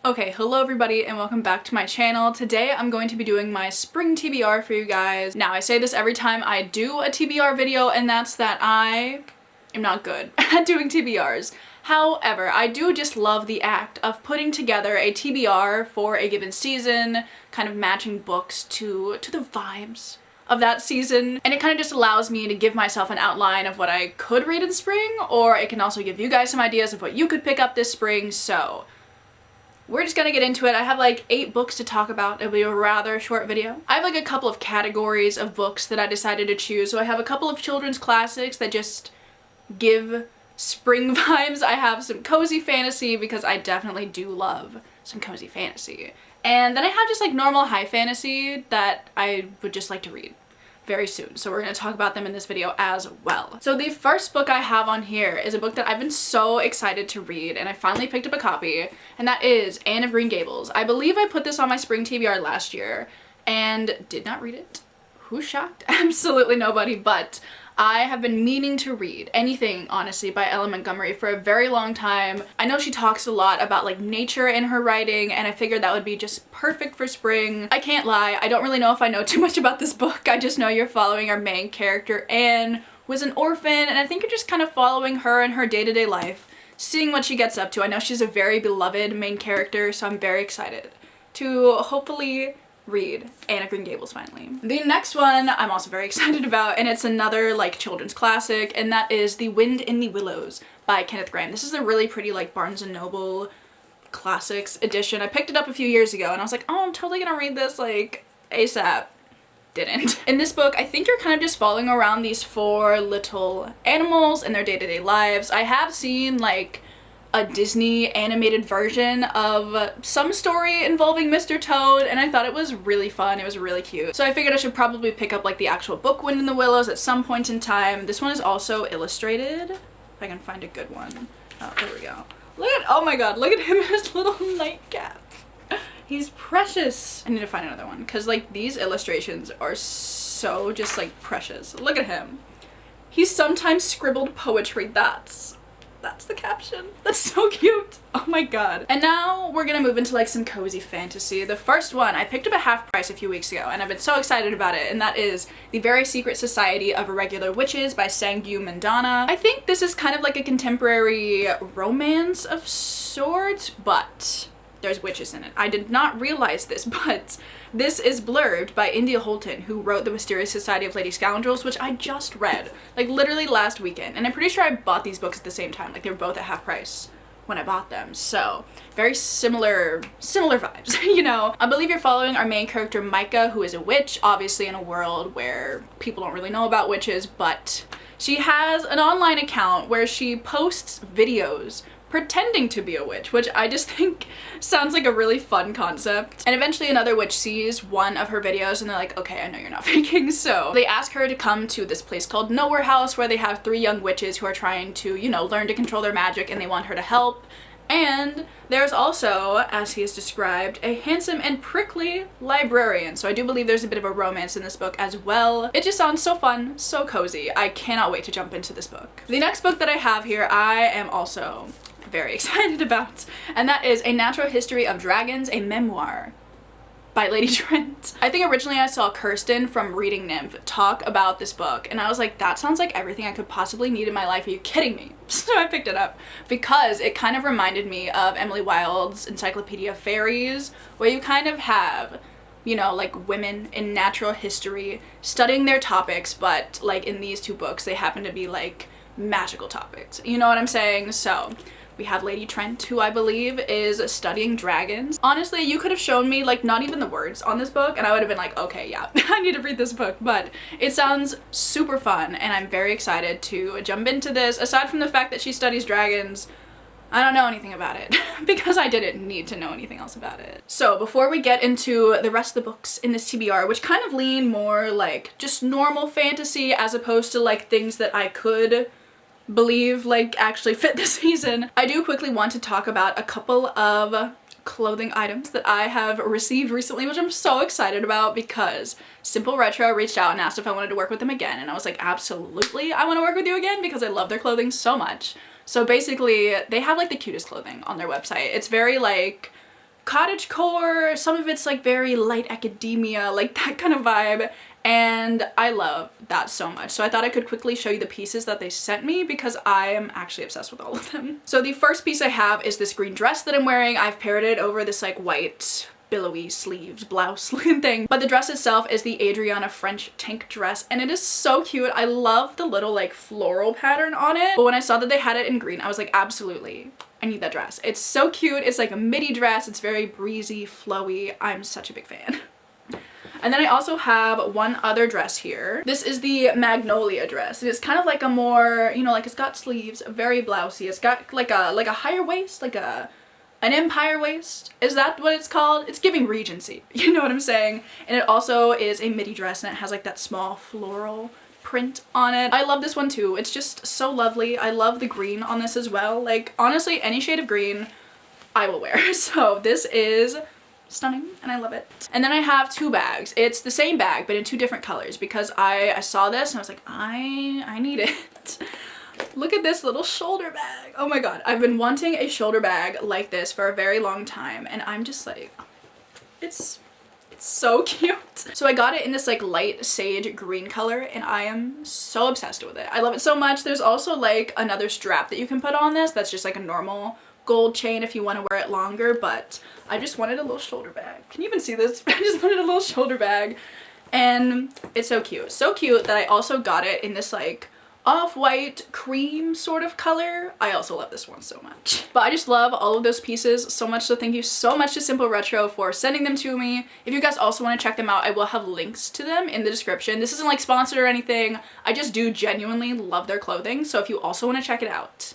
Okay, hello everybody and welcome back to my channel. Today I'm going to be doing my spring TBR for you guys. Now I say this every time I do a TBR video, and that's that I am not good at doing TBRs. However, I do just love the act of putting together a TBR for a given season, kind of matching books to the vibes of that season, and it kind of just allows me to give myself an outline of what I could read in spring, or it can also give you guys some ideas of what you could pick up this spring. So we're just gonna get into it. I have like 8 books to talk about. It'll be a rather short video. I have like a couple of categories of books that I decided to choose. So I have a couple of children's classics that just give spring vibes. I have some cozy fantasy because I definitely do love some cozy fantasy. And then I have just like normal high fantasy that I would just like to read very soon. So we're going to talk about them in this video as well. So the first book I have on here is a book that I've been so excited to read, and I finally picked up a copy, and that is Anne of Green Gables. I believe I put this on my spring TBR last year and did not read it. Who's shocked? Absolutely nobody, but I have been meaning to read anything, honestly, by Ellen Montgomery for a very long time. I know she talks a lot about like nature in her writing, and I figured that would be just perfect for spring. I can't lie, I don't really know if I know too much about this book. I just know you're following our main character, Anne, who is an orphan, and I think you're just kind of following her in her day-to-day life, seeing what she gets up to. I know she's a very beloved main character, so I'm very excited to hopefully read Anne of Green Gables finally. The next one I'm also very excited about, and it's another like children's classic, and that is The Wind in the Willows by Kenneth Grahame. This is a really pretty like Barnes & Noble classics edition. I picked it up a few years ago and I was like, oh, I'm totally gonna read this like ASAP. Didn't. In this book, I think you're kind of just following around these 4 little animals and their day-to-day lives. I have seen like a Disney animated version of some story involving Mr. Toad, and I thought it was really fun. It was really cute. So I figured I should probably pick up like the actual book Wind in the Willows at some point in time. This one is also illustrated, if I can find a good one. Oh, there we go. Look at, oh my god, look at him in his little nightcap. He's precious. I need to find another one because like these illustrations are so just like precious. Look at him. He's sometimes scribbled poetry. That's the caption. That's so cute. Oh my god. And now we're gonna move into like some cozy fantasy. The first one I picked up at half price a few weeks ago, and I've been so excited about it, and that is The Very Secret Society of Irregular Witches by Sangyu Mandana. I think this is kind of like a contemporary romance of sorts, but there's witches in it. I did not realize this, but this is blurbed by India Holton, who wrote The Mysterious Society of Lady Scoundrels, which I just read, like literally last weekend. And I'm pretty sure I bought these books at the same time, like they were both at half price when I bought them. So very similar vibes, you know? I believe you're following our main character, Micah, who is a witch, obviously in a world where people don't really know about witches, but she has an online account where she posts videos pretending to be a witch, which I just think sounds like a really fun concept. And eventually another witch sees one of her videos and they're like, okay, I know you're not faking. So they ask her to come to this place called Nowhere House, where they have 3 young witches who are trying to, you know, learn to control their magic, and they want her to help. And there's also, as he is described, a handsome and prickly librarian. So I do believe there's a bit of a romance in this book as well. It just sounds so fun, so cozy. I cannot wait to jump into this book. The next book that I have here, I am also very excited about, and that is A Natural History of Dragons, a memoir by Lady Trent. I think originally I saw Kirsten from Reading Nymph talk about this book, and I was like, that sounds like everything I could possibly need in my life. Are you kidding me? So I picked it up because it kind of reminded me of Emily Wilde's Encyclopedia of Fairies, where you kind of have, you know, like women in natural history studying their topics, but like in these 2 books they happen to be like magical topics. You know what I'm saying? So we have Lady Trent, who I believe is studying dragons. Honestly, you could have shown me like not even the words on this book and I would have been like, okay, yeah, I need to read this book. But it sounds super fun and I'm very excited to jump into this. Aside from the fact that she studies dragons, I don't know anything about it because I didn't need to know anything else about it. So before we get into the rest of the books in this TBR, which kind of lean more like just normal fantasy as opposed to like things that I could believe like actually fit the season, I do quickly want to talk about a couple of clothing items that I have received recently, which I'm so excited about because Simple Retro reached out and asked if I wanted to work with them again, and I was like, absolutely, I want to work with you again because I love their clothing so much. So basically they have like the cutest clothing on their website. It's very like cottagecore, some of it's like very light academia, like that kind of vibe. And I love that so much. So I thought I could quickly show you the pieces that they sent me because I am actually obsessed with all of them. So the first piece I have is this green dress that I'm wearing. I've paired it over this like white billowy sleeves blouse looking thing, but the dress itself is the Adriana French tank dress, and it is so cute. I love the little like floral pattern on it, but when I saw that they had it in green, I was like, absolutely, I need that dress. It's so cute. It's like a midi dress. It's very breezy, flowy. I'm such a big fan. And then I also have one other dress here. This is the Magnolia dress. It is kind of like a more, you know, like it's got sleeves, very blousey. It's got like a higher waist, like an empire waist. Is that what it's called? It's giving Regency. You know what I'm saying? And it also is a midi dress, and it has like that small floral print on it. I love this one too. It's just so lovely. I love the green on this as well. Like honestly, any shade of green I will wear. So this is stunning and I love it. And then I have two bags. It's the same bag but in two different colors because I saw this and I was like, I need it. Look at this little shoulder bag. Oh my god, I've been wanting a shoulder bag like this for a very long time, and I'm just like, it's so cute. So I got it in this like light sage green color, and I am so obsessed with it. I love it so much. There's also like another strap that you can put on this that's just like a normal gold chain if you want to wear it longer, but I just wanted a little shoulder bag. Can you even see this? I just wanted a little shoulder bag, and it's so cute. So cute that I also got it in this like off-white cream sort of color. I also love this one so much. But I just love all of those pieces so much, so thank you so much to Simple Retro for sending them to me. If you guys also want to check them out, I will have links to them in the description. This isn't like sponsored or anything. I just do genuinely love their clothing, so if you also want to check it out,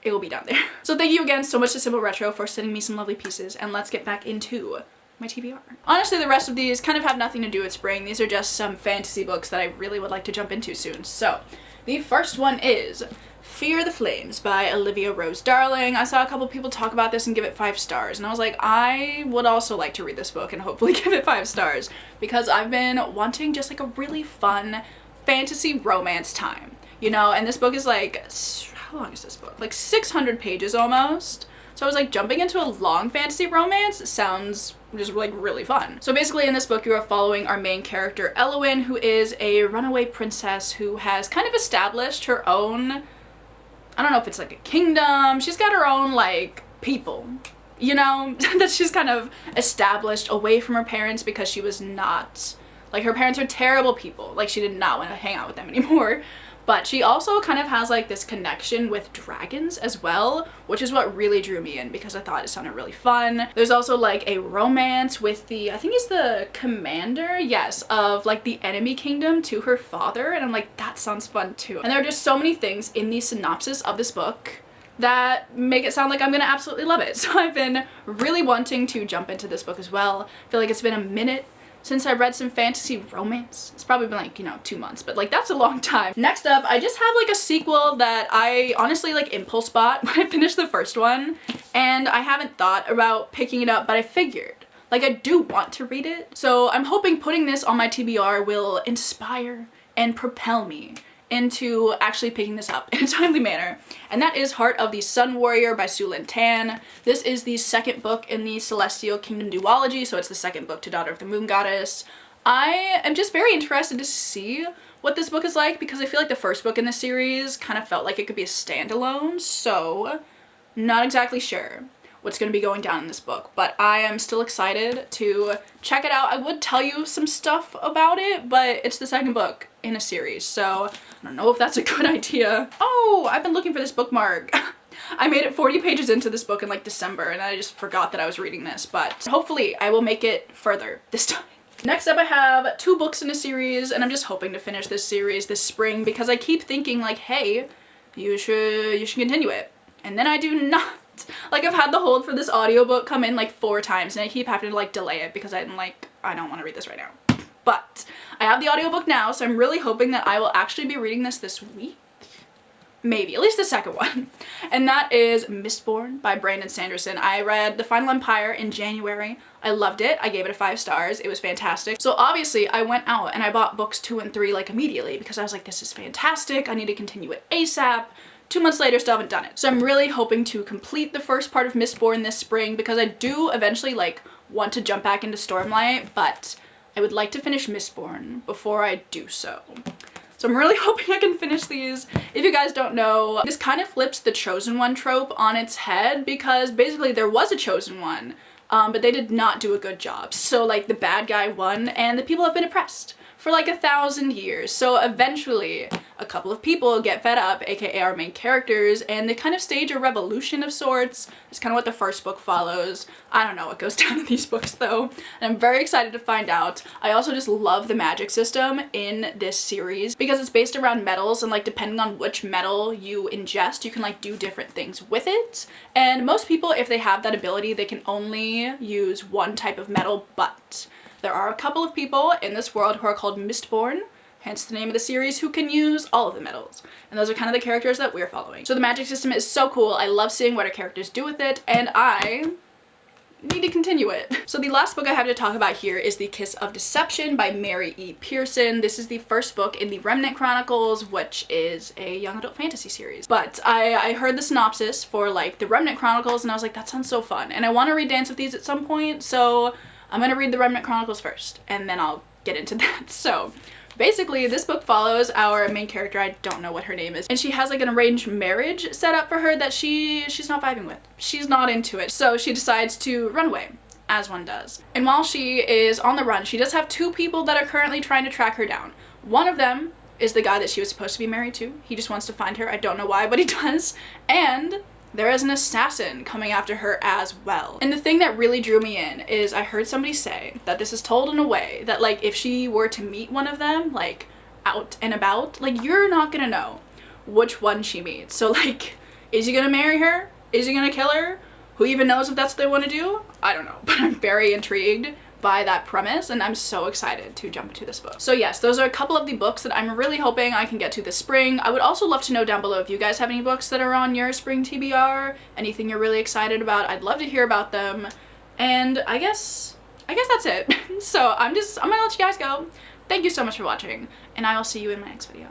it will be down there. So thank you again so much to Simple Retro for sending me some lovely pieces, and let's get back into my TBR. Honestly, the rest of these kind of have nothing to do with spring. These are just some fantasy books that I really would like to jump into soon. So the first one is Fear the Flames by Olivia Rose Darling. I saw a couple people talk about this and give it 5 stars, and I was like, I would also like to read this book and hopefully give it 5 stars because I've been wanting just like a really fun fantasy romance time, you know. And this book is like, how long is this book? Like 600 pages almost. So I was like, jumping into a long fantasy romance sounds just like really fun. So basically in this book you are following our main character Elowen, who is a runaway princess who has kind of established her own, I don't know if it's like a kingdom, she's got her own like people, you know, that she's kind of established away from her parents because she was not, like her parents are terrible people, like she did not want to hang out with them anymore. But she also kind of has like this connection with dragons as well, which is what really drew me in because I thought it sounded really fun. There's also like a romance with the, I think he's the commander, yes, of like the enemy kingdom to her father, and I'm like, that sounds fun too. And there are just so many things in the synopsis of this book that make it sound like I'm gonna absolutely love it. So I've been really wanting to jump into this book as well. I feel like it's been a minute since I read some fantasy romance. It's probably been like, you know, 2 months, but like that's a long time. Next up, I just have like a sequel that I honestly like impulse bought when I finished the first one, and I haven't thought about picking it up, but I figured like I do want to read it. So I'm hoping putting this on my TBR will inspire and propel me into actually picking this up in a timely manner, and that is Heart of the Sun Warrior by Su Lin Tan. This is the second book in the Celestial Kingdom duology, so it's the second book to Daughter of the Moon Goddess. I am just very interested to see what this book is like because I feel like the first book in the series kind of felt like it could be a standalone, so not exactly sure what's going to be going down in this book, but I am still excited to check it out. I would tell you some stuff about it, but it's the second book in a series, so I don't know if that's a good idea. Oh, I've been looking for this bookmark. I made it 40 pages into this book in like December, and I just forgot that I was reading this, but hopefully I will make it further this time. Next up, I have 2 books in a series, and I'm just hoping to finish this series this spring because I keep thinking like, hey, you should continue it, and then I do not. Like, I've had the hold for this audiobook come in like 4 times, and I keep having to like delay it because I'm like, I don't want to read this right now. But I have the audiobook now, so I'm really hoping that I will actually be reading this week. Maybe, at least the second one. And that is Mistborn by Brandon Sanderson. I read The Final Empire in January. I loved it. I gave it a 5 stars. It was fantastic. So obviously I went out and I bought books 2 and 3 like immediately because I was like, this is fantastic. I need to continue it ASAP. 2 months later, still haven't done it. So I'm really hoping to complete the first part of Mistborn this spring because I do eventually like want to jump back into Stormlight, but I would like to finish Mistborn before I do so. So I'm really hoping I can finish these. If you guys don't know, this kind of flips the Chosen One trope on its head because basically there was a Chosen One, but they did not do a good job. So like the bad guy won and the people have been oppressed for like 1,000 years. So eventually a couple of people get fed up, aka our main characters, and they kind of stage a revolution of sorts. It's kind of what the first book follows. I don't know what goes down in these books though, and I'm very excited to find out. I also just love the magic system in this series because it's based around metals, and like depending on which metal you ingest, you can like do different things with it. And most people, if they have that ability, they can only use one type of metal, but there are a couple of people in this world who are called Mistborn, hence the name of the series, who can use all of the metals. And those are kind of the characters that we're following. So the magic system is so cool. I love seeing what our characters do with it, and I need to continue it. So the last book I have to talk about here is The Kiss of Deception by Mary E. Pearson. This is the first book in the Remnant Chronicles, which is a young adult fantasy series. But I heard the synopsis for like the Remnant Chronicles and I was like, that sounds so fun. And I want to read Dance with Thieves at some point, so I'm gonna read the Remnant Chronicles first and then I'll get into that. So basically this book follows our main character, I don't know what her name is, and she has like an arranged marriage set up for her that she's not vibing with. She's not into it. So she decides to run away, as one does. And while she is on the run, she does have 2 people that are currently trying to track her down. One of them is the guy that she was supposed to be married to. He just wants to find her. I don't know why, but he does. And there is an assassin coming after her as well. And the thing that really drew me in is I heard somebody say that this is told in a way that like if she were to meet one of them like out and about, like you're not gonna know which one she meets. So like, is he gonna marry her? Is he gonna kill her? Who even knows if that's what they want to do? I don't know, but I'm very intrigued by that premise and I'm so excited to jump into this book. So yes, those are a couple of the books that I'm really hoping I can get to this spring. I would also love to know down below if you guys have any books that are on your spring TBR, anything you're really excited about. I'd love to hear about them. And I guess that's it. So I'm gonna let you guys go. Thank you so much for watching and I will see you in my next video.